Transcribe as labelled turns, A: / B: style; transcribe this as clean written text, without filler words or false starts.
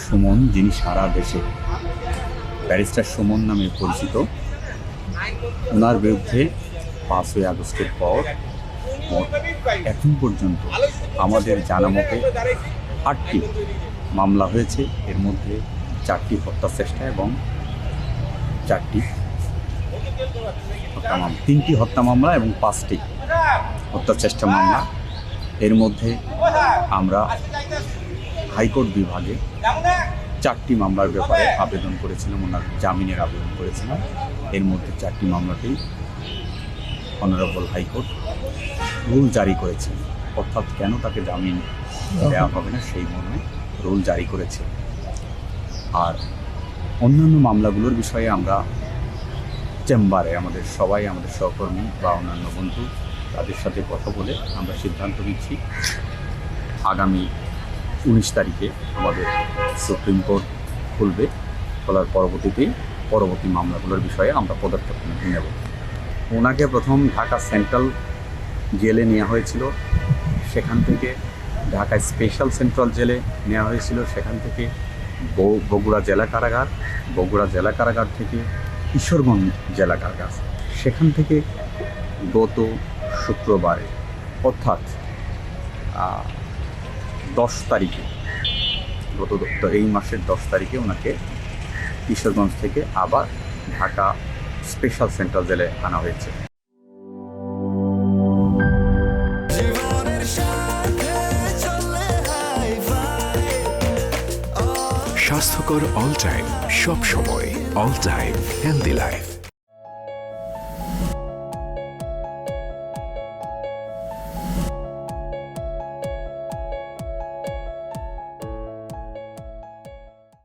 A: সুমন, যিনি সারা দেশে ব্যারিস্টার সুমন নামে পরিচিত, ওনার বিরুদ্ধে 5ই আগস্টের পর এখন পর্যন্ত আমাদের জানা মতে 8টি মামলা হয়েছে। এর মধ্যে 4টি হত্যা চেষ্টা এবং 3টি হত্যা মামলা এবং 5টি হত্যা চেষ্টা মামলা। এর মধ্যে আমরা হাইকোর্ট বিভাগে 4টি মামলার ব্যাপারে আবেদন করেছিলাম, ওনার জামিনের আবেদন করেছিলাম। এর মধ্যে 4টি মামলাতেই অনারেবল হাইকোর্ট রুল জারি করেছে, অর্থাৎ কেন তাকে জামিন দেওয়া হবে না সেই মর্মে রুল জারি করেছে। আর অন্যান্য মামলাগুলোর বিষয়ে আমরা চেম্বারে আমাদের সহকর্মী বা অন্যান্য বন্ধু তাদের সাথে কথা বলে আমরা সিদ্ধান্ত নিচ্ছি আগামী 19 তারিখে আমাদের সুপ্রিম কোর্ট খুলবে। খোলার পরবর্তী মামলাগুলোর বিষয়ে আমরা পদক্ষেপ নেব। ওনাকে প্রথম ঢাকা সেন্ট্রাল জেলে নেওয়া হয়েছিল, সেখান থেকে ঢাকা স্পেশাল সেন্ট্রাল জেলে নেওয়া হয়েছিল, সেখান থেকে বগুড়া জেলা কারাগার থেকে কিশোরগঞ্জ জেলা কারাগার, সেখান থেকে গত শুক্রবারে অর্থাৎ 10 তারিখে এই মাসের 10 তারিখে ওনাকে কিশোরগঞ্জ থেকে আবার ঢাকা স্পেশাল সেন্ট্রাল জেলে আনা হয়েছে।
B: স্বাস্থ্যকর অল টাইম, সব সময় অল টাইম হেলদি লাইফ।